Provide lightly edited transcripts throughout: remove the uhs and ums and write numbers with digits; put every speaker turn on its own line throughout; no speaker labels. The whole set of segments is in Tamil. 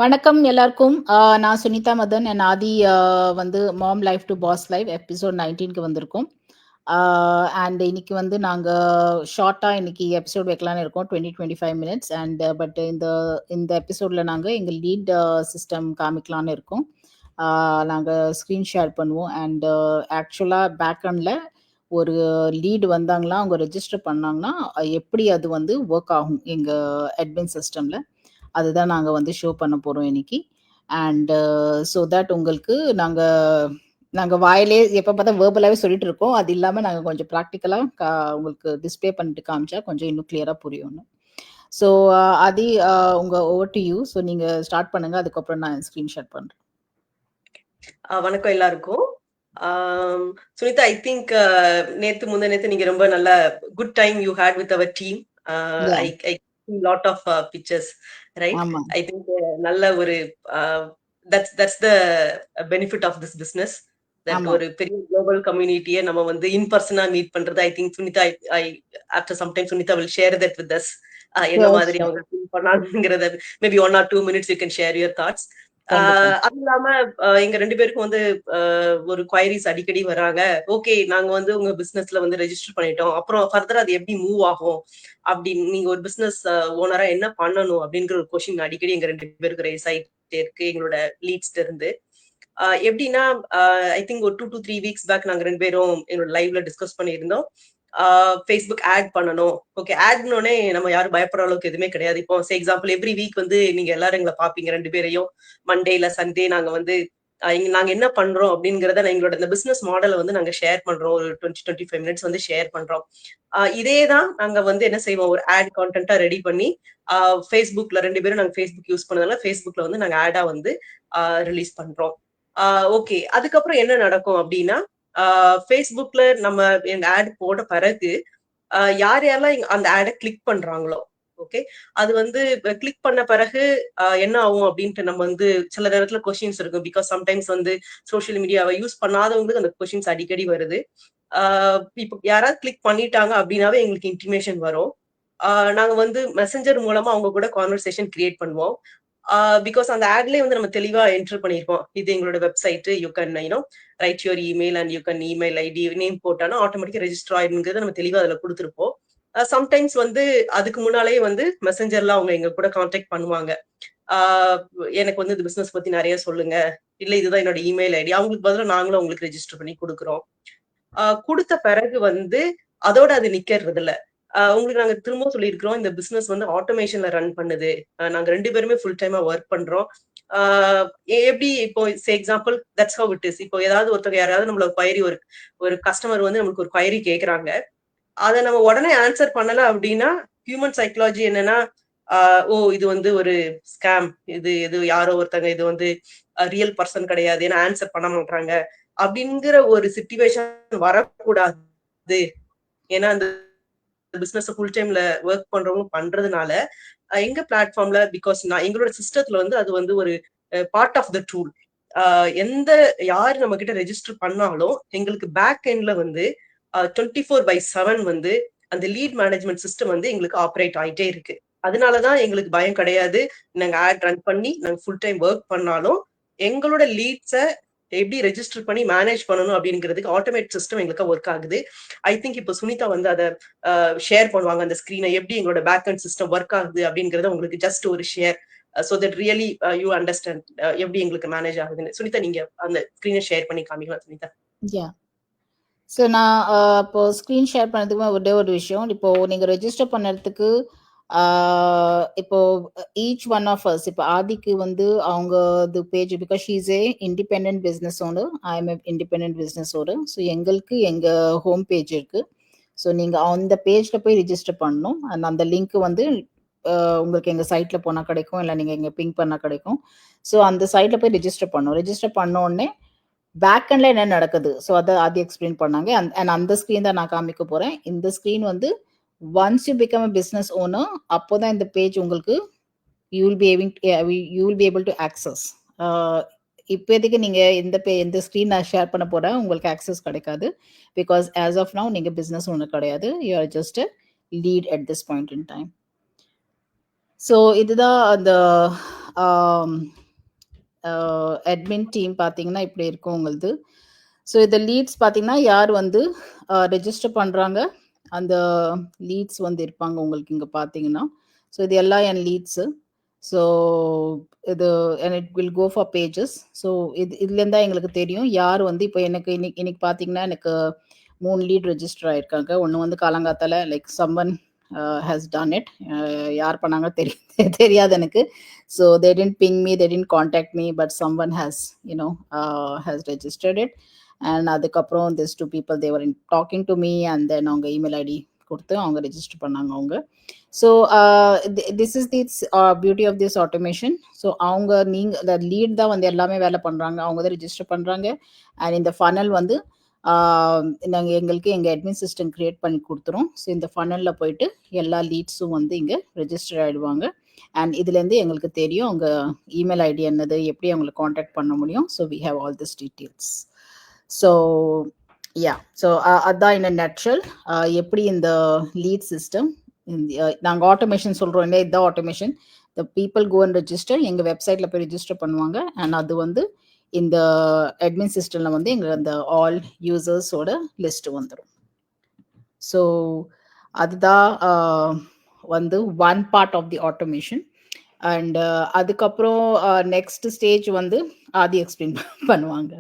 வணக்கம் எல்லாருக்கும். நான் சுனிதா மதன் அண்ட் ஆதி வந்து mom life to boss live episode 19க்கு வந்திருக்கோம். அண்ட் இன்னைக்கு வந்து நாங்கள் ஷார்ட்டாக இன்னைக்கு எபிசோட் வைக்கலான்னு இருக்கோம் 20-25 மினிட்ஸ். அண்ட் பட் இந்த எபிசோடில் நாங்கள் எங்கள் லீட் சிஸ்டம் காமிக்கலான்னு இருக்கோம். நாங்கள் ஸ்க்ரீன் ஷேர் பண்ணுவோம். அண்ட் ஆக்சுவலாக பேக்ரவுண்டில் ஒரு லீடு வந்தாங்களா, அவங்க ரெஜிஸ்டர் பண்ணாங்கன்னா எப்படி அது வந்து ஒர்க் ஆகும் எங்கள் அட்மின் சிஸ்டமில், அதுதான் நாங்கள் வந்து ஷோ பண்ண போகிறோம் இன்னைக்கு. அண்ட் ஸோ தட் உங்களுக்கு நாங்கள் வாயிலே எப்போ பார்த்தா வேர்பலாகவே சொல்லிட்டு இருக்கோம். அது இல்லாமல் நாங்கள் கொஞ்சம் ப்ராக்டிக்கலாக உங்களுக்கு டிஸ்பிளே பண்ணிட்டு காமிச்சா கொஞ்சம் இன்னும் கிளியராக புரியும்னு. ஸோ ஆதி, உங்கள் ஓவர் டு யூ. ஸோ நீங்கள் ஸ்டார்ட் பண்ணுங்கள், அதுக்கப்புறம் நான் ஸ்க்ரீன் ஷேர் பண்ணுறேன்.
வணக்கம் எல்லாருக்கும். சுனிதா, ஐ திங்க் நேத்து நீங்க ரொம்ப நல்ல good time you had with our team. I lot of pictures, right? I think நல்ல ஒரு that's the benefit of this business. That ஒரு பெரிய குளோபல் கம்யூனிட்டியை நம்ம வந்து இன் பர்சனா மீட் பண்றது. I think Sunita, I after some time Sunita will share that with us. என்ன மாதிரி அவங்க ஃபீல் பண்ணாங்கிறத maybe 1 or 2 minutes you can share your thoughts. அது இல்லாம எங்க 2 பேருக்கும் வந்து ஒரு குவைரிஸ் அடிக்கடி வராங்க. ஓகே, நாங்க வந்து உங்க பிசினஸ்ல வந்து ரெஜிஸ்டர் பண்ணிட்டோம், அப்புறம் ஃபர்தரா அது எப்படி மூவ் ஆகும் அப்படின்னு, நீங்க ஒரு பிசினஸ் ஓனரா என்ன பண்ணணும் அப்படிங்கிற ஒரு கொஸ்டின் அடிக்கடி எங்க 2 பேருக்கு ரைஸ் ஆயிட்டே இருக்கு எங்களோட லீட்ஸ்ல இருந்து. எப்படின்னா ஐ திங்க் ஒரு 2 to 3 weeks பேக் நாங்க 2 பேரும் என்னோட லைவ்ல டிஸ்கஸ் பண்ணியிருந்தோம். ஃபேஸ்புக் ஆட் பண்ணணும். ஓகே, ஆட்னோடனே நம்ம யாரும் பயப்படுற அளவுக்கு எதுவுமே கிடையாது. இப்போ எக்ஸாம்பிள் எவ்ரி வீக் வந்து நீங்க எல்லாரும் எங்களை பாப்பீங்க 2 பேரையும். மண்டேல சண்டே நாங்க வந்து நாங்க என்ன பண்றோம் அப்படிங்கறத எங்களோட இந்த பிசினஸ் மாடலை வந்து நாங்க ஷேர் பண்றோம். ஒரு 20-25 மினிட்ஸ் வந்து ஷேர் பண்றோம். இதேதான் நாங்க வந்து என்ன செய்வோம், ஒரு ஆட் கான்டென்ட்டா ரெடி பண்ணி ஃபேஸ்புக்ல 2 பேரும் நாங்க ஃபேஸ்புக் யூஸ் பண்ணதால ஃபேஸ்புக்ல வந்து நாங்க ஆடா வந்து ரிலீஸ் பண்றோம். ஓகே, அதுக்கப்புறம் என்ன நடக்கும் அப்படின்னா, ஃபேஸ்புக்ல நம்ம எங்க ஆட் போட பிறகு யார் யாரெல்லாம் அந்த ஆடை கிளிக் பண்றாங்களோ, ஓகே, அது வந்து கிளிக் பண்ண பிறகு என்ன ஆகும் அப்படின்ட்டு நம்ம வந்து சில நேரத்துல கொஸ்டின்ஸ் இருக்கும். பிகாஸ் சம்டைம்ஸ் வந்து சோசியல் மீடியாவை யூஸ் பண்ணாதவங்களுக்கு அந்த கொஸ்டின்ஸ் அடிக்கடி வருது. இப்போ யாராவது கிளிக் பண்ணிட்டாங்க அப்படின்னாவே எங்களுக்கு இன்டிமேஷன் வரும். நாங்க வந்து மெசஞ்சர் மூலமா அவங்க கூட கான்வர்சேஷன் கிரியேட் பண்ணுவோம். பிகாஸ் அந்த ஆட்லயே வந்து நம்ம தெளிவா என்டர் பண்ணிருப்போம், இது எங்களோட website, you can write your email and you can email ID name போட்டானா ஆட்டோமேட்டிக்கா ரெஜிஸ்டர் ஆயிருங்கிறத நம்ம தெளிவா அதுல கொடுத்துருப்போம். சம்டைம்ஸ் வந்து அதுக்கு முன்னாலேயே வந்து மெசஞ்சர்ல அவங்க எங்க கூட கான்டாக்ட் பண்ணுவாங்க. எனக்கு வந்து இந்த பிசினஸ் பத்தி நிறைய சொல்லுங்க, இல்ல இதுதான் என்னோட இமெயில் ஐடி. அவங்களுக்கு பதிலாக நாங்களும் அவங்களுக்கு ரெஜிஸ்டர் பண்ணி கொடுக்குறோம். கொடுத்த பிறகு வந்து அதோட அது நிக்கிறது இல்ல. உங்களுக்கு நாங்க திரும்ப சொல்லியிருக்கிறோம், இந்த பிசினஸ் வந்து ஆட்டோமேஷன்ல ரன் பண்ணுது. நாங்க 2 பேருமே ஃபுல் டைமா ஒர்க் பண்றோம். எப்படி இப்போ example that's how it is. இப்போ ஏதாவது ஒருத்தர் யாராவது நம்மள குவைரி, ஒரு கஸ்டமர் வந்து நமக்கு ஒரு குவைரி கேக்குறாங்க, அதை நம்ம உடனே ஆன்சர் பண்ணல அப்படின்னா ஹியூமன் சைக்காலஜி என்னன்னா, ஓ இது வந்து ஒரு ஸ்கேம், இது யாரோ ஒருத்தங்க, இது வந்து ரியல் பர்சன் கிடையாது, ஏன்னா ஆன்சர் பண்ண மாட்டாங்க அப்படிங்கிற ஒரு சிச்சுவேஷன் வரக்கூடாது. ஏன்னா அந்த பிசினஸ் ஃபுல் டைம்ல ஒர்க் பண்றவங்க பண்றதுனால எங்க பிளாட்ஃபார்ம்ல, பிகாஸ் நான் எங்களோட சிஸ்டத்துல வந்து அது வந்து ஒரு பார்ட் ஆஃப் த டூல். எந்த யாரு நம்ம கிட்ட ரெஜிஸ்டர் பண்ணாலும் எங்களுக்கு பேக் எண்ட்ல வந்து 24/7 வந்து அந்த லீட் மேனேஜ்மெண்ட் சிஸ்டம் வந்து எங்களுக்கு ஆப்ரேட் ஆயிட்டே இருக்கு. அதனாலதான் எங்களுக்கு பயம் கிடையாது. நாங்க ஆட் ரன் பண்ணி நாங்க ஃபுல் டைம் ஒர்க் பண்ணாலும் எங்களோட லீட்ஸை எப்படி ரெஜிஸ்டர் பண்ணி மேனேஜ் பண்ணணும் அப்படிங்கிறதுக்கு ஆட்டோமேட் சிஸ்டம் எங்களுக்கு ஒர்க் ஆகுது. ஐ திங்க் இப்போ சுனிதா வந்து அதை ஷேர் பண்ணுவாங்க, அந்த ஸ்கிரீனை எப்படி எங்களோட பேக் அண்ட் சிஸ்டம் ஒர்க் ஆகுது அப்படிங்கறத உங்களுக்கு ஜஸ்ட் ஒரு share, so that really you understand எப்படி எங்களுக்கு மேனேஜ் ஆகுதுன்னு. சுனிதா, நீங்க அந்த ஸ்கிரீனை ஷேர் பண்ணி காமிக்கலாம் சுனிதா.
ஸோ நான் இப்போ ஸ்க்ரீன் ஷேர் பண்ணதுக்கு ஒரே ஒரு விஷயம், இப்போ நீங்கள் ரெஜிஸ்டர் பண்ணுறதுக்கு இப்போ ஈச் ஒன் ஆஃப் அஸ், இப்போ ஆதிக்கு வந்து அவங்க இது page, because she is a independent business owner, I M A independent business owner. So எங்களுக்கு எங்கள் ஹோம் பேஜ் இருக்குது. ஸோ நீங்கள் அந்த பேஜில் போய் ரிஜிஸ்டர் பண்ணணும். அந்த லிங்க் வந்து உங்களுக்கு எங்கள் சைட்டில் போனால் கிடைக்கும், இல்லை நீங்கள் எங்கள் பிங்க் பண்ணால் கிடைக்கும். ஸோ அந்த சைட்டில் போய் ரிஜிஸ்டர் பண்ணணும். ரிஜிஸ்டர் பண்ண உடனே பேக்எண்ட்ல என்ன நடக்குது, ஸோ அதை ஆதி எக்ஸ்பிளைன் பண்ணாங்க. அண்ட் அந்த ஸ்க்ரீன் தான் நான் காமிக்க போகிறேன். இந்த ஸ்க்ரீன் வந்து once you become a business owner, அப்போ தான் இந்த பேஜ் உங்களுக்கு you will be able to access. இப்போதைக்கு நீங்கள் இந்த ஸ்க்ரீன் நான் ஷேர் பண்ண போகிறேன், உங்களுக்கு ஆக்சஸ் கிடைக்காது. பிகாஸ் ஆஸ் ஆஃப் நவ் நீங்கள் பிஸ்னஸ் ஓனர் கிடையாது, you are just lead at this point in time. So இதுதான் அந்த அட்மின் டீம் பார்த்தீங்கன்னா இப்படி இருக்கும் உங்களுது. ஸோ இந்த லீட்ஸ் பார்த்தீங்கன்னா யார் வந்து ரெஜிஸ்டர் பண்ணுறாங்க அந்த லீட்ஸ் வந்து இருப்பாங்க உங்களுக்கு இங்கே பார்த்தீங்கன்னா. ஸோ இது எல்லாம் என் லீட்ஸு. ஸோ இது and it will go for pages. So இதுலேருந்து தான் எங்களுக்கு தெரியும் யார் வந்து இப்போ எனக்கு இன்னைக்கு பார்த்தீங்கன்னா எனக்கு 3 லீட் ரெஜிஸ்டர் ஆயிருக்காங்க. ஒன்று வந்து காலங்காத்தால like someone has done it. யார் பண்ணாங்க தெரியாது எனக்கு. So they tend ping me, they tend contact me, but someone has has registered it. And அதுக்கப்புறம் this 2 people they were talking to me and then அவங்க இமெயில் ஐடி கொடுத்து அவங்க ரெஜிஸ்டர் பண்ணாங்க அவங்க. So this is this beauty of this automation. So அவங்க நீங்கள் லீட் தான் வந்து எல்லாமே வேலை பண்ணுறாங்க, அவங்க தான் ரெஜிஸ்டர் பண்ணுறாங்க. அண்ட் இந்த ஃபனல் வந்து நாங்கள் எங்களுக்கு எங்கள் அட்மின் சிஸ்டம் க்ரியேட் பண்ணி கொடுத்துரும். ஸோ இந்த ஃபனலில் போயிட்டு எல்லா லீட்ஸும் வந்து இங்கே ரெஜிஸ்டர் ஆகிடுவாங்க. அண்ட் இதுலேருந்து எங்களுக்கு தெரியும் அவங்க இமெயில் ஐடி என்னது, எப்படி அவங்களை காண்டாக்ட் பண்ண முடியும். So we have all this details. So yeah, so அதான் இன் அ நட்ஷல் எப்படி இந்த லீட் சிஸ்டம் நாங்கள் ஆட்டோமேஷன் சொல்கிறோம் இல்லையா, இதுதான் automation. The people go and register, எங்கள் வெப்சைட்டில் போய் ரெஜிஸ்டர் பண்ணுவாங்க. அண்ட் அது வந்து இந்த அட்மின் சிஸ்டமில் வந்து எங்கள் அந்த ஆல் யூசர்ஸோட லிஸ்ட் வந்துடும். ஸோ அதுதான் வந்து one part of the automation. And அதுக்கப்புறம் நெக்ஸ்ட் ஸ்டேஜ் வந்து ஆதி எக்ஸ்பிளைன் பண்ணுவாங்க.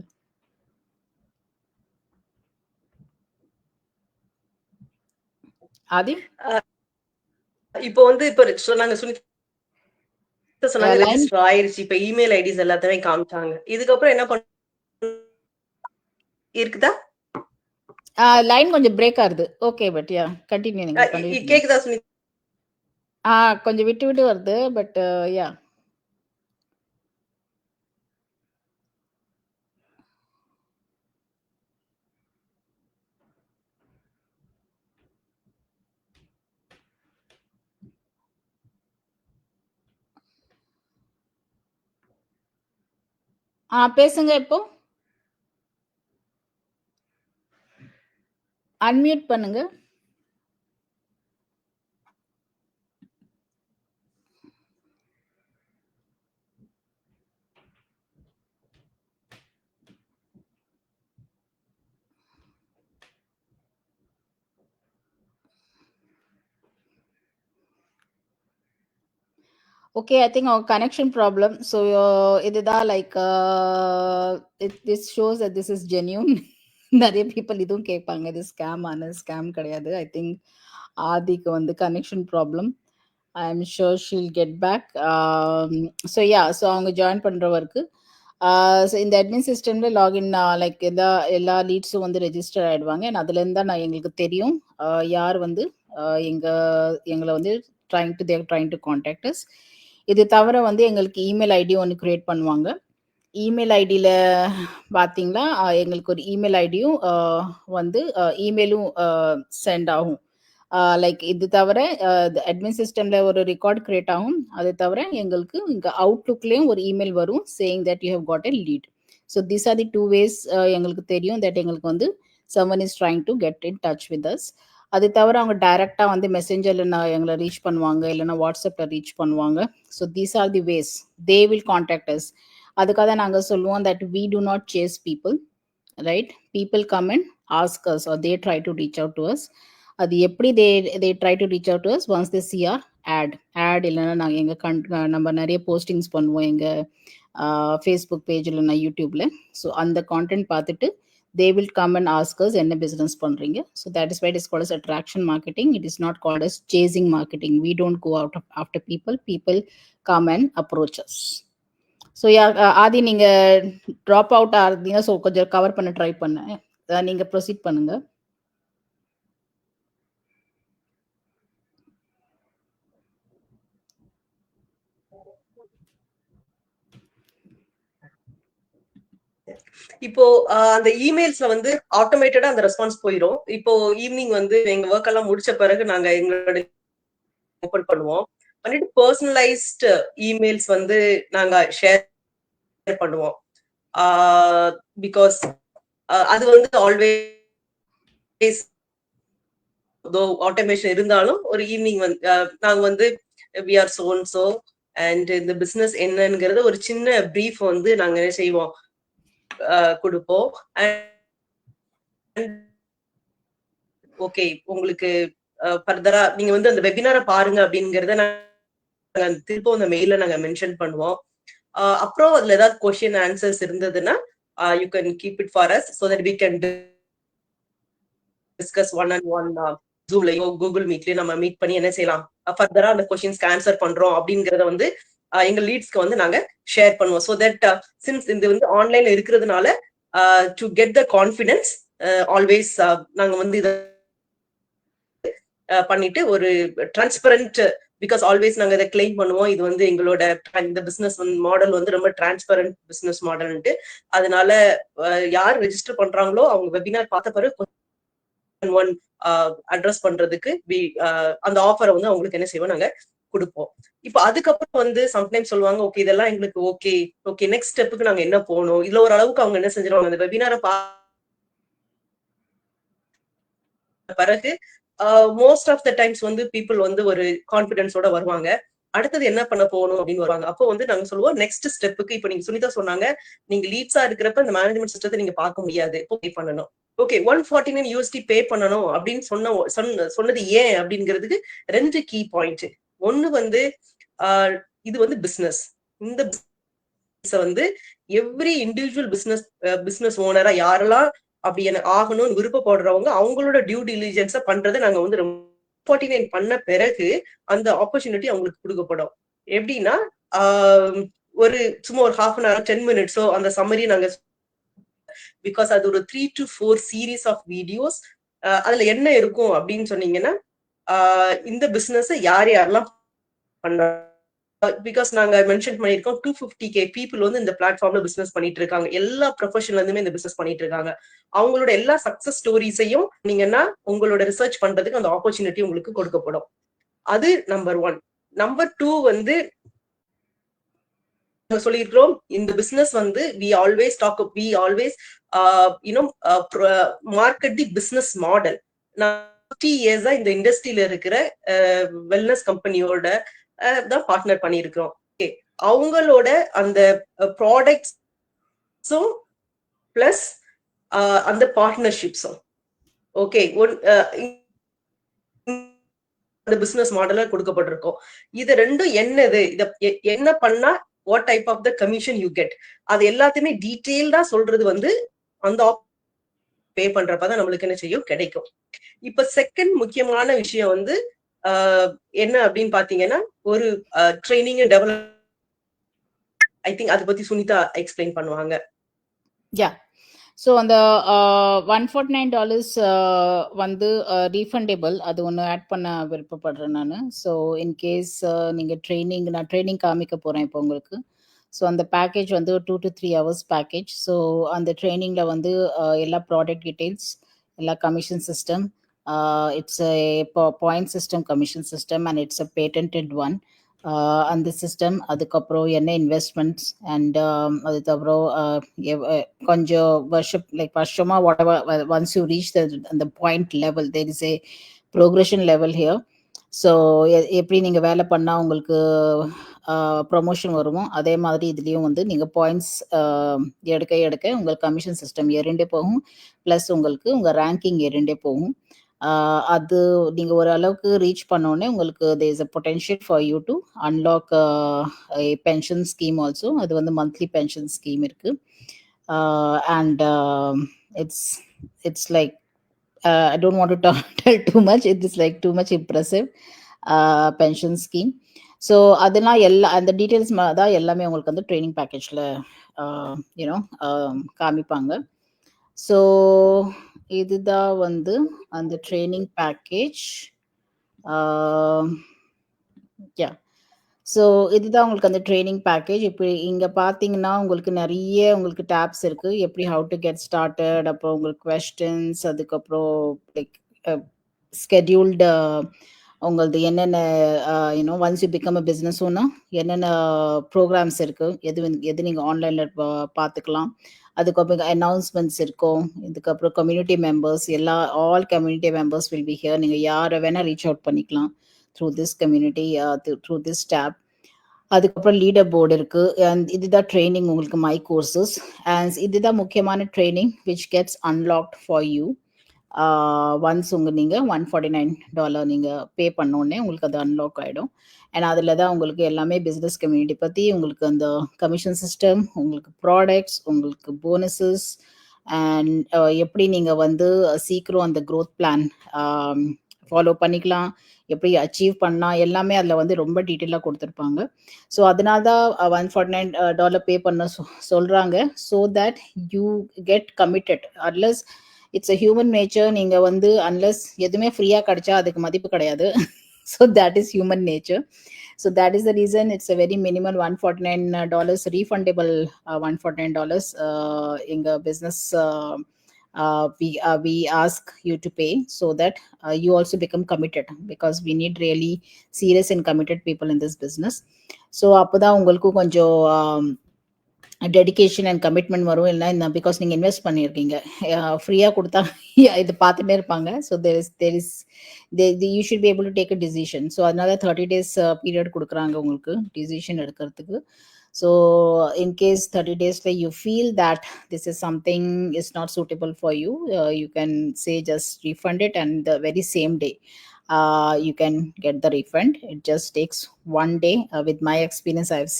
ஆதி
இப்போ வந்து இப்போ சொன்னாங்க சுனிதா சொன்னாங்க ரெஜிஸ்டர் ஆயிருச்சு, இப்போ இமெயில் ஐடிஸ் எல்லாத்தையுமே காமிச்சாங்க. இதுக்கப்புறம் என்ன பண்ண இருக்குதா?
லைன் கொஞ்சம் பிரேக் ஆகுது. Okay, but yeah continue. நீங்க
கேக்குதா சுனிதா?
கொஞ்சம் விட்டு விட்டு வருது, பட் யா. பேசுங்க. இப்போ அன்மியூட் பண்ணுங்க. Okay, I think our connection problem. So இதுதான் like this shows that this is genuine. நிறைய பீப்புள் இதுவும் கேட்பாங்க, இது ஸ்கேம் ஸ்கேம் கிடையாது. ஐ திங்க் ஆதிக்கு வந்து connection problem. I am sure she'll get back. So yeah, so அவங்க ஜாயின் பண்ணுறவருக்கு ஸோ இந்த அட்மின் சிஸ்டமில் லாகின் லைக் எல்லா லீட்ஸும் வந்து ரெஜிஸ்டர் ஆகிடுவாங்க. அண்ட் அதுலேருந்து தான் நான் எங்களுக்கு தெரியும் யார் வந்து எங்களை வந்து ட்ரைங் டு காண்டாக்ட் அஸ். இது தவிர வந்து எங்களுக்கு இமெயில் ஐடி ஒன்று க்ரியேட் பண்ணுவாங்க. இமெயில் ஐடியில் பார்த்தீங்கன்னா எங்களுக்கு ஒரு இமெயில் ஐடியும் வந்து இமெயிலும் சென்ட் ஆகும். லைக் இது தவிர அட்மின் சிஸ்டமில் ஒரு ரெக்கார்ட் க்ரியேட் ஆகும். அது தவிர எங்களுக்கு இங்கே அவுட்லுக்லேயும் ஒரு இமெயில் வரும் saying that you have got a lead. So this are the 2 ways எங்களுக்கு தெரியும் தட் எங்களுக்கு வந்து someone is trying to get in touch with us. அது தவிர அவங்க டைரெக்டாக வந்து மெசேஞ்சரில் எங்களை ரீச் பண்ணுவாங்க, இல்லைன்னா வாட்ஸ்அப்பில் ரீச் பண்ணுவாங்க. So these are the ways they will contact us. அதுக்காக தான் நாங்கள் சொல்லுவோம் that we do not chase people, right? People come and ask us or they try to reach out to us. அது எப்படி they try to reach out to us once they see our ad இல்லைன்னா நாங்கள் எங்கள் நம்ம நிறைய போஸ்டிங்ஸ் பண்ணுவோம் எங்கள் ஃபேஸ்புக் பேஜ் இல்லைன்னா யூடியூப்ல. ஸோ அந்த கான்டென்ட் பார்த்துட்டு they will come and ask us என்ன business பண்றீங்க. So that is why it is called as attraction marketing. It is not called as chasing marketing. We don't go out after people. People come and approach us. So yeah, ஆதி நீங்க drop out ஆறீங்க, ஸோ கொஞ்சம் கவர் பண்ண ட்ரை பண்ணேன். நீங்க ப்ரொசீட் பண்ணுங்க.
இப்போ அந்த இமெயில்ஸ்ல வந்து ஆட்டோமேட்டடா அந்த ரெஸ்பான்ஸ் போயிடும். இப்போ ஈவினிங் வந்து எங்க ஒர்க் எல்லாம் முடிச்ச பிறகு நாங்க எங்களோட ஓபன் பண்ணுவோம். பண்ணிட்டு பர்சனலைஸ்ட் இமெயில்ஸ் வந்து நாங்க ஷேர் பண்ணுவோம். பிகாஸ் அது வந்து ஆல்வேஸ் ஆட்டோமேஷன் இருந்தாலும் ஒரு ஈவினிங் வந்து நாங்க வந்து we are so and so and இந்த பிசினஸ் என்னங்கிறத ஒரு சின்ன பிரீஃப் வந்து நாங்க என்ன செய்வோம் கொடுப்போம். ஓகே, உங்களுக்கு ஃபர்தரா நீங்க வந்து அந்த வெபினாரை பாருங்க அப்படிங்கறத நாங்க திரும்ப அந்த மெயில நாங்க மென்ஷன் பண்ணுவோம். அப்புறம் அதுல ஏதாவது கொஸ்டின் ஆன்சர்ஸ் இருந்ததுன்னா you can keep it for us so that we can discuss one and one ஜூம்லயோ கூகுள் மீட்லயோ நம்ம மீட் பண்ணி என்ன செய்யலாம் ஃபர்தரா அந்த கொஸ்டின்ஸ்க்கு ஆன்சர் பண்றோம் அப்படிங்கறத வந்து எங்க லீட்ஸ்க்கு வந்து நாங்க ஷேர் பண்ணுவோம். ஸோ தட் சின்ஸ் இது வந்து ஆன்லைன்ல இருக்கிறதுனால to get the confidence always நாங்க வந்து இதை பண்ணிட்டு ஒரு டிரான்ஸ்பரண்ட், பிகாஸ் ஆல்வேஸ் நாங்க இதை கிளைம் பண்ணுவோம் இது வந்து எங்களோட இந்த பிசினஸ் மாடல் வந்து ரொம்ப டிரான்ஸ்பரண்ட் பிசினஸ் மாடல்ன்ட்டு. அதனால யார் ரெஜிஸ்டர் பண்றாங்களோ அவங்க வெபினார் பார்த்த பிறகு ஒன் அட்ரஸ் பண்றதுக்கு அந்த ஆஃபரை வந்து அவங்களுக்கு என்ன செய்வோம் நாங்க கொடுப்போம். இப்ப அதுக்கப்புறம் வந்து சம்டைம்ஸ் சொல்லுவாங்க ஓகே இதெல்லாம் எங்களுக்கு ஓகே ஓகே நெக்ஸ்ட் ஸ்டெப்புக்கு நாங்க என்ன போகணும். இதுல ஒரு அளவுக்கு அவங்க என்ன செஞ்சிருவாங்க, அந்த வெபினாரை பிறகு மோஸ்ட் ஆஃப் த டைம்ஸ் வந்து பீப்புள் வந்து ஒரு கான்பிடன்ஸோட வருவாங்க. அடுத்தது என்ன பண்ண போகணும் அப்படின்னு வருவாங்க. அப்போ வந்து நாங்க சொல்லுவோம் நெக்ஸ்ட் ஸ்டெப்புக்கு, இப்ப நீங்க சுனிதா சொன்னாங்க நீங்க லீட்ஸா இருக்கிறப்ப இந்த மேனேஜ்மெண்ட் சிஸ்டத்தை நீங்க பார்க்க முடியாது, பே பண்ணணும். ஓகே, 149 USD பே பண்ணணும் அப்படின்னு சொன்னது ஏன் அப்படிங்கிறதுக்கு 2 கீ பாயிண்ட். ஒண்ணு வந்து இது வந்து பிசினஸ். இந்த வந்து எவ்ரி இண்டிவிஜுவல் பிசினஸ் ஓனரா யாரெல்லாம் அப்படி எனக்கு ஆகணும்னு விருப்பப்படுறவங்க அவங்களோட டியூ டிலிஜென்ஸ பண்றதை நாங்க வந்து 49 பண்ண பிறகு அந்த ஆப்பர்ச்சுனிட்டி அவங்களுக்கு கொடுக்கப்படும். எப்படின்னா ஒரு சும்மா ஒரு ஹாஃப் அன் ஹவர் 10 மினிட்ஸோ அந்த சம்மரி நாங்க, பிகாஸ் அது ஒரு 3 to 4 சீரீஸ் ஆஃப் வீடியோஸ். அதுல என்ன இருக்கும் அப்படின்னு சொன்னீங்கன்னா இந்த பிசினஸ் யார் யாரெல்லாம் பண்ண, பிகாஸ் நாங்க மென்ஷன் பண்ணிருக்கோம் 250K பீப்புள் வந்து இந்த பிளாட்ஃபார்ம்ல பிசினஸ் பண்ணிட்டு இருக்காங்க. எல்லா ப்ரொஃபஷன்ல இருந்துமே இந்த பிசினஸ் பண்ணிட்டு இருக்காங்க. அவங்களோட எல்லா சக்சஸ் ஸ்டோரிஸையும் நீங்கன்னா உங்களோட ரிசர்ச் பண்றதுக்கு அந்த ஆப்பர்ச்சுனிட்டி உங்களுக்கு கொடுக்கப்படும். அது நம்பர் 1. நம்பர் 2 வந்து சொல்லிருக்கிறோம் இந்த பிசினஸ் வந்து we always market the business model. நான் 50 இயர்ஸா இந்த இண்டஸ்ட்ரியில இருக்கிற வெல்னஸ் கம்பெனியோட தான் பார்ட்னர் பண்ணிருக்கிறோம். அவங்களோட அந்த ப்ராடக்ட்ஸும் பிளஸ் அந்த பார்ட்னர்ஷிப்ஸும் ஓகே அந்த பிசினஸ் மாடலா கொடுக்கப்பட்டிருக்கோம். இது ரெண்டும் என்னது, இத என்ன பண்ணா what type of the commission you get, அது எல்லாத்தையுமே டீடைல்டா சொல்றது வந்து அந்த பே பண்றப்பதான் நம்மளுக்கு என்ன செய்யும் கிடைக்கும். இப்ப செகண்ட் முக்கியமான விஷயம் வந்து என்ன அப்படின்னு பாத்தீங்கன்னா ஒரு training and develop. I think அதை பத்தி சுனிதா எக்ஸ்பிளைன் பண்ணுவாங்க.
யா, ஸோ அந்த $149 வந்து ரீஃபண்டபிள், அது ஒன்று ஆட் பண்ண விருப்பப்படுறேன் நான். ஸோ இன்கேஸ் நீங்கள் நான் ட்ரைனிங் காமிக்க போகிறேன் இப்போ உங்களுக்கு. ஸோ அந்த பேக்கேஜ் வந்து 2 to 3 hours பேக்கேஜ். ஸோ அந்த ட்ரைனிங்கில் வந்து எல்லா ப்ராடக்ட் டீட்டெயில்ஸ், எல்லா commission system, it's point system, commission system, and it's a patented one. அந்த சிஸ்டம், அதுக்கப்புறம் என்ன இன்வெஸ்ட்மெண்ட்ஸ், அண்ட் அதுக்கப்புறம் கொஞ்சம் வருஷமாக whatever once you reach the point level there is a progression level here. So எப்படி நீங்கள் வேலை பண்ணால் உங்களுக்கு ப்ரொமோஷன் வருமோ அதே மாதிரி இதுலேயும் வந்து நீங்கள் பாயிண்ட்ஸ் எடுக்க உங்களுக்கு கமிஷன் சிஸ்டம் ஏறிண்டே போகும், ப்ளஸ் உங்களுக்கு உங்கள் ரேங்கிங் ஏறிண்டே போகும். அது நீங்கள் ஒரு அளவுக்கு ரீச் பண்ணோடனே உங்களுக்கு there is a potential for you to unlock a pension scheme also. அது வந்து மந்த்லி பென்ஷன் ஸ்கீம் இருக்குது. And it's like I don't want to tell too much. It is like too much impressive pension scheme. So அதெல்லாம் அந்த டீட்டெயில்ஸ் தான் எல்லாமே உங்களுக்கு வந்து ட்ரைனிங் பேக்கேஜில் காமிப்பாங்க. ஸோ இதுதான் வந்து அந்த ட்ரைனிங் பேக்கேஜ். யா, ஸோ இதுதான் உங்களுக்கு அந்த ட்ரைனிங் பேக்கேஜ். இப்போ இங்கே பார்த்தீங்கன்னா உங்களுக்கு நிறைய உங்களுக்கு டேப்ஸ் இருக்குது. எப்படி ஹவு டு கெட் ஸ்டார்டட், அப்புறம் உங்களுக்கு கொஸ்டின்ஸ், அதுக்கப்புறம் லைக் ஸ்கெடியூல்டு உங்களது என்னென்ன once you become a business owner என்னென்ன ப்ரோக்ராம்ஸ் இருக்குது, எது நீங்கள் ஆன்லைனில் பார்த்துக்கலாம். அதுக்கப்புறம் அனௌன்ஸ்மெண்ட்ஸ் இருக்கும். இதுக்கப்புறம் community members, all community members will be here. நீங்கள் யாரை வேணால் ரீச் அவுட் பண்ணிக்கலாம் through this community, through this tab. அதுக்கப்புறம் லீடர் போர்டு இருக்கு. அண்ட் இதுதான் ட்ரெய்னிங் உங்களுக்கு மை கோர்சஸ். அண்ட் இதுதான் முக்கியமான training which gets unlocked for you. Once நீங்க $149 நீங்க பே பண்ணோடனே உங்களுக்கு அது அன்லாக் ஆயிடும். அண்ட் அதில் தான் உங்களுக்கு எல்லாமே பிஸ்னஸ் கம்யூனிட்டி பற்றி, உங்களுக்கு அந்த கமிஷன் சிஸ்டம், உங்களுக்கு ப்ராடக்ட்ஸ், உங்களுக்கு போனஸஸ், அண்ட் எப்படி நீங்கள் வந்து சீக்கிரம் அந்த க்ரோத் பிளான் ஃபாலோ பண்ணிக்கலாம், எப்படி அச்சீவ் பண்ணலாம், எல்லாமே அதில் வந்து ரொம்ப டீட்டெயிலாக கொடுத்துருப்பாங்க. ஸோ அதனால தான் $149 பே பண்ண சொல்கிறாங்க. So that you get committed. Atlas it's a human nature. நீங்கள் வந்து அன்லஸ் எதுவுமே ஃப்ரீயாக கிடைச்சா அதுக்கு மதிப்பு கிடையாது. So that is human nature. So that is the reason it's a very minimal $149 refundable, $149 in the business. We ask you to pay so that you also become committed, because we need really serious and committed people in this business. So அப்பதான் உங்களுக்கு கொஞ்சம் டெடிகேஷன் அண்ட் கமிட்மெண்ட் வரும். இல்லை இந்த பிகாஸ் நீங்கள் இன்வெஸ்ட் பண்ணியிருக்கீங்க. ஃப்ரீயாக கொடுத்தா இது பார்த்துட்டே இருப்பாங்க. So you should be able to take a decision. So அதனால 30 days பீரியட் கொடுக்குறாங்க உங்களுக்கு டிசிஷன் எடுக்கிறதுக்கு. ஸோ இன்கேஸ் 30 daysல you feel that this is something is not suitable for you, you can say just refund it, and the very same day you can get the refund. It just takes one day. With my experience, I've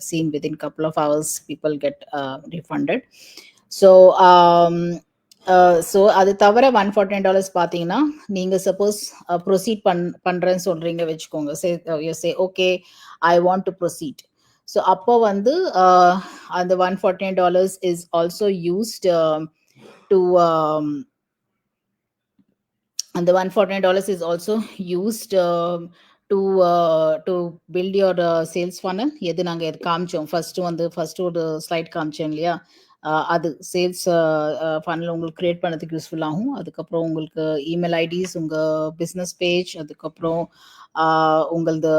seen within couple of hours people get refunded. So அது தவிர $149 பார்த்தீங்கன்னா, நீங்கள் சப்போஸ் ப்ரொசீட் பண்ணுறேன்னு சொல்கிறீங்க வச்சுக்கோங்க. Say okay I want to proceed. So அப்போ வந்து அந்த $149 is also used to and the $149 is also used to build your sales funnel. எது நாங்கள் காமிச்சோம் ஃபர்ஸ்ட் ஒரு ஸ்லைட் காமிச்சோம் இல்லையா, அது சேல்ஸ் ஃபனல் உங்களுக்கு கிரியேட் பண்ணதுக்கு யூஸ்ஃபுல் ஆகும். அதுக்கப்புறம் உங்களுக்கு இமெயில் ஐடிஸ், உங்கள் பிஸ்னஸ் பேஜ், அதுக்கப்புறம் உங்களது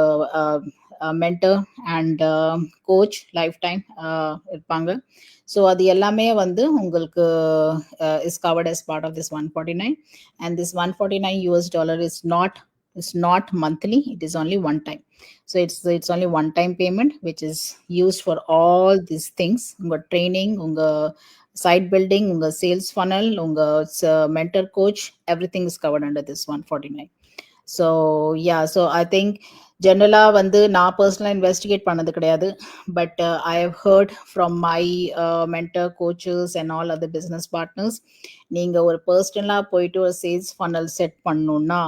mentor and coach life time இருப்பாங்க. ஸோ அது எல்லாமே வந்து உங்களுக்கு is covered as part of this 149. And this $149 is not monthly, it is only one time. So it's only one time payment which is used for all these things. Unga training, unga site building, unga sales funnel, unga mentor coach, everything is covered under this 149. So yeah, so I think ஜென்ரலா வந்து நான் பர்சனலாக இன்வெஸ்டிகேட் பண்ணது கிடையாது. But I have heard from my mentor coaches and all other business partners, நீங்கள் ஒரு பர்சனலாக போயிட்டு ஒரு சேல்ஸ் ஃபனல் செட் பண்ணணுன்னா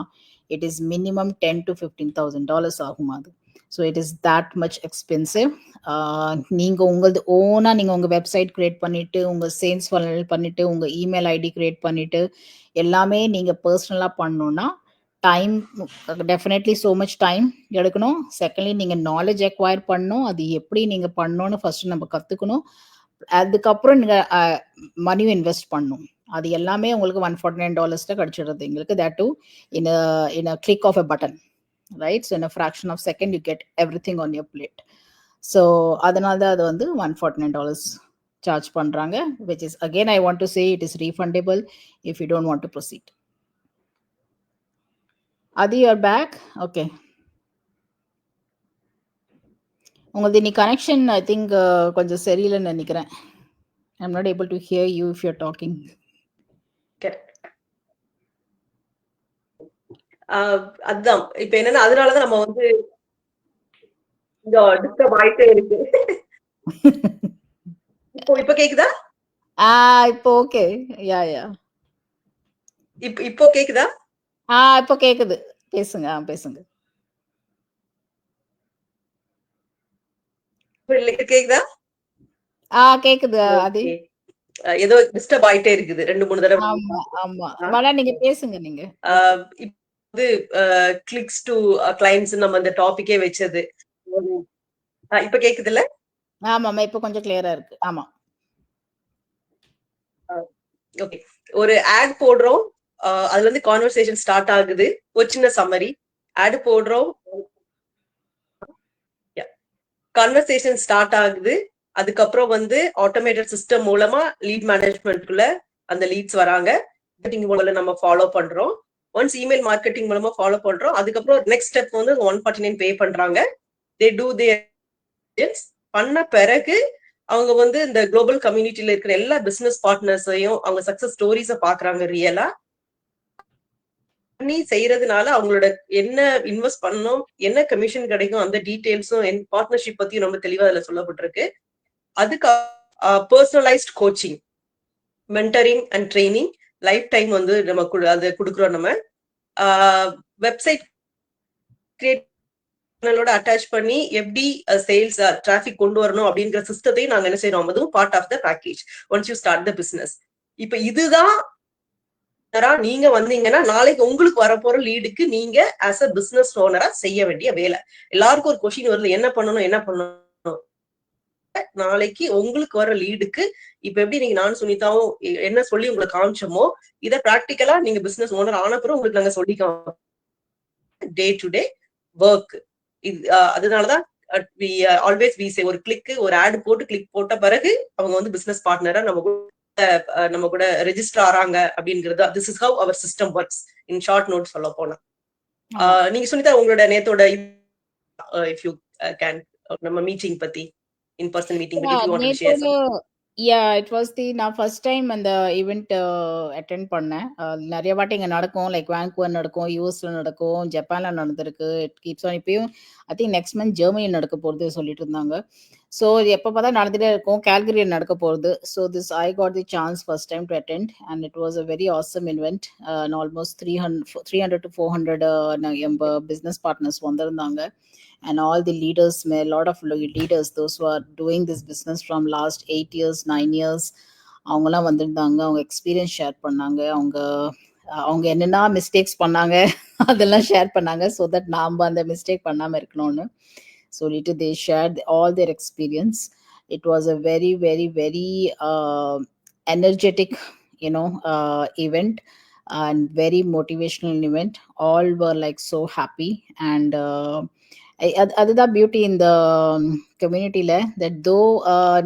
இட் இஸ் மினிமம் $10,000 to $15,000 ஆகும் அது. So it is that much expensive. நீங்கள் உங்களது ஓனாக நீங்கள் உங்கள் வெப்சைட் க்ரியேட் பண்ணிவிட்டு, உங்கள் சேல்ஸ் ஃபனல் பண்ணிவிட்டு, உங்கள் இமெயில் ஐடி க்ரியேட் பண்ணிவிட்டு எல்லாமே நீங்கள் பர்சனலாக பண்ணணுன்னா time, definitely so much time எடுக்கணும். செகண்ட்லி நீங்கள் நாலேஜ் அக்வயர் பண்ணணும். அது எப்படி நீங்கள் பண்ணணும்னு ஃபர்ஸ்ட் நம்ம கற்றுக்கணும். அதுக்கப்புறம் நீங்கள் மணியும் இன்வெஸ்ட் பண்ணணும். அது எல்லாமே உங்களுக்கு $149 கிடைச்சிடுறது எங்களுக்கு. That too in a click of a button, right? So in a fraction of second you get everything on your plate. So அதனால தான் அது வந்து $149 சார்ஜ் பண்ணுறாங்க, which is again I want to say it is refundable if you don't want to proceed. Adi, you're back? Okay. உங்களது நீ கனெக்ஷன் ஐ திங்க் கொஞ்சம் சரியில்லைன்னு நினைக்கிறேன். I'm not able to hear you if you're talking.
அதுதான் இப்ப என்னன்னா, அதனாலதான் நம்ம வந்து இந்த டிஸ்டர்ப் ஆயிட்டே இருக்கு. இப்ப கேக்குதா?
இப்போ ஓகே. யா
இப்போ கேக்குதா?
இப்போ கேக்குது. பேசுங்க பேசுங்க.
கேக்குதா?
கேக்குது. அது
ஏதோ டிஸ்டர்ப் ஆயிட்டே இருக்குது 2-3 தடவை.
ஆமா நீங்க பேசுங்க. நீங்க
இது கிளிக்ஸ் டு கிளைண்ட்ஸ் நம்ம அந்த டாபிக்கே வச்சது. இப்ப கேக்குதுல்ல?
ஆமா இப்ப கொஞ்சம் கிளியரா இருக்கு. ஆமா.
ஓகே, ஒரு ஆட் போடுறோம், அதுல இருந்து கான்வர்சேஷன் ஸ்டார்ட் ஆகுது. ஒரு சின்ன சம்மரி, ஆட் போடுறோம், கான்வர்சேஷன் ஸ்டார்ட் ஆகுது. அதுக்கப்புறம் வந்து ஆட்டோமேட்டட் சிஸ்டம் மூலமா லீட் மேனேஜ்மெண்ட்குள்ள அந்த லீட்ஸ் வராங்க. மூலம் நம்ம ஃபாலோ பண்றோம். ஒன்ஸ் இமெயில் மார்க்கெட்டிங் மூலமா ஃபாலோ பண்றோம். அதுக்கப்புறம் நெக்ஸ்ட் ஸ்டெப் வந்து 149 பே பண்றாங்க. தே டூ தேர் பண்ண பிறகு அவங்க வந்து இந்த குளோபல் கம்யூனிட்டியில இருக்கிற எல்லா பிசினஸ் பார்ட்னர்ஸையும் அவங்க சக்சஸ் ஸ்டோரிஸ பாக்குறாங்க ரியலா பண்ணி செய்யறதுனால அவங்களோட என்ன இன்வெஸ்ட் பண்ணணும் என்ன கமிஷன் கிடைக்கும் அந்த டீடைல்ஸும் என் பார்ட்னர்ஷிப் பத்தியும் ரொம்ப தெளிவா அதுல சொல்லப்பட்டிருக்கு. அதுக்கு personalised coaching, mentoring and training life time வந்து நம்ம அதை கொடுக்குறோம். நம்ம வெப்சைட் கிரியேட் அட்டாச் பண்ணி எப்படி சேல்ஸ் டிராபிக் கொண்டு வரணும் அப்படிங்கிற சிஸ்டத்தையும் நாங்க என்ன செய்யறோம், அதுவும் part of the package once you start the business. இப்ப இதுதான் நீங்க வந்தீங்கன்னா நாளைக்கு உங்களுக்கு வரப்போற லீடுக்கு நீங்க ஆஸ் அ பிசினஸ் ஓனரா செய்ய வேண்டிய வேலை. எல்லாருக்கும் ஒரு கொஸ்டின் வருது, என்ன பண்ணணும். நாளைக்கு உங்களுக்கு வர லீடுக்கு இப்ப எப்படி நீங்க நான் சுனிதாவும் என்ன சொல்லி உங்களுக்கு காமிச்சோமோ இதை பிராக்டிக்கலா நீங்க பிசினஸ் ஓனர் ஆனப்புறம் உங்களுக்கு நாங்க சொல்லிக்கோம் டே டு டே ஒர்க். அதனாலதான் ஆல்வேஸ் வி சே ஒரு கிளிக் ஒரு ஆட் போட்டு கிளிக் போட்ட பிறகு அவங்க வந்து பிசினஸ் பார்ட்னரா நம்ம கூட ரெஜிஸ்டர் ஆறாங்க அப்படிங்கிறது. This is how our system works in short note சொல்ல போனா. நீங்க சுனிதா உங்களோட நேத்தோட இஃப் யூ கேன் நம்ம மீட்டிங் பத்தி இன் பர்சன் மீட்டிங் பத்தி you want to share some.
It was நான் ஃபர்ஸ்ட் டைம் அந்த ஈவெண்ட் அட்டென்ட் பண்ணேன். நிறைய வாட்டி இங்கே நடக்கும், லைக் வான்கூவர் நடக்கும், யூஎஸ்ல நடக்கும், ஜப்பான்ல நடந்திருக்கு. It keeps on. இப்பயும் I think next month Germany நடக்க போகிறது சொல்லிட்டு இருந்தாங்க. ஸோ எப்போ பார்த்தா நடந்துகிட்டே இருக்கும். கேல்கரியில் நடக்க போகிறது. So I got the chance first time to attend and it was a very awesome event. Almost 300 to 400 நம்ம பிஸ்னஸ் பார்ட்னர்ஸ் வந்திருந்தாங்க. And all the leaders, a lot of leaders, those who are doing this business from last 8 years 9 years, அவங்களாம் வந்திருந்தாங்க. அவங்க எக்ஸ்பீரியன்ஸ் ஷேர் பண்ணாங்க. அவங்க என்னென்ன மிஸ்டேக்ஸ் பண்ணாங்க அதெல்லாம் ஷேர் பண்ணாங்க, ஸோ தட் நாம் அந்த மிஸ்டேக் பண்ணாமல் இருக்கணும்னு சொல்லிட்டு they shared all their experience. It was a very very very energetic event and very motivational event. All were like so happy and அதுதான் பியூட்டி இந்த கம்யூனிட்டியில, தட் தோ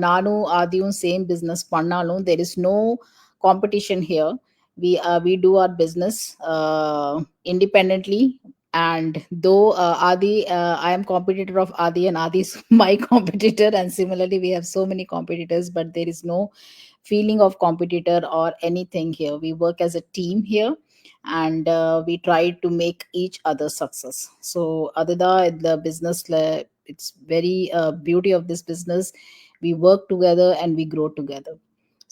நானும் ஆதியும் சேம் பிஸ்னஸ் பண்ணாலும் there is no competition here. we do our business independently, and though Adi, I am competitor of Adi and Adi is my competitor, and similarly we have so many competitors, but there is no feeling of competitor or anything here. We work as a team here and we try to make each other success. So adada the business it's very beauty of this business. We work together and we grow together.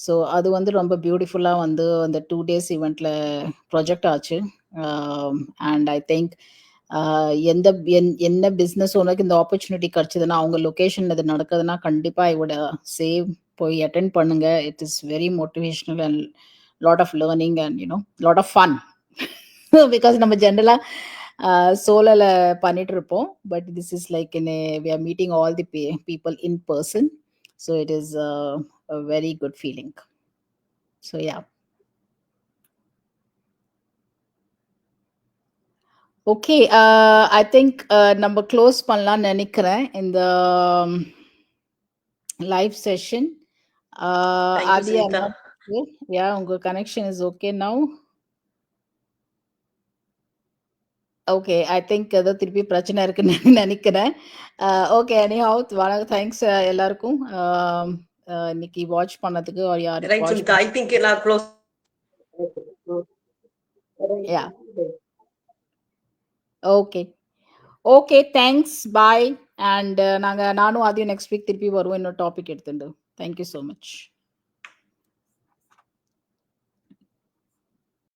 So அது வந்து ரொம்ப பியூட்டிஃபுல்லாக வந்து அந்த 2 days ஈவெண்ட்டில் ப்ரொஜெக்ட் ஆச்சு. அண்ட் ஐ திங்க் என்ன பிஸ்னஸ் ஓனருக்கு இந்த ஆப்பர்ச்சுனிட்டி கிடச்சிதுன்னா, அவங்க லொக்கேஷன் இது நடக்குதுன்னா கண்டிப்பாக ஐ வுட் சேவ் போய் அட்டென்ட் பண்ணுங்க. It is very motivational and lot of learning and lot of fun. Because நம்ம ஜென்ரலாக சோலோவில் பண்ணிட்டு இருப்போம், but this is like we are meeting all the people in person. So it is a very good feeling. So yeah. Okay, I think நம்ம க்ளோஸ் பண்ணலாம்னு நினைக்கிறேன் இந்த லைவ் செஷன். Yeah, உங்க connection is okay now? Okay, I think ஏதோ திருப்பி பிரச்சனை இருக்குன்னு நினைக்கிறேன். ஓகே, anyhow தேங்க்ஸ் எல்லாருக்கும் இன்னைக்கு வாட்ச் பண்ணதுக்கு. or யார்
I think நான் close.
Yeah. Okay thanks, bye. And நானும் அதையும் நெக்ஸ்ட் வீக் திருப்பி வருவோம் இன்னொரு டாபிக் எடுத்துட்டு. Thank you so much.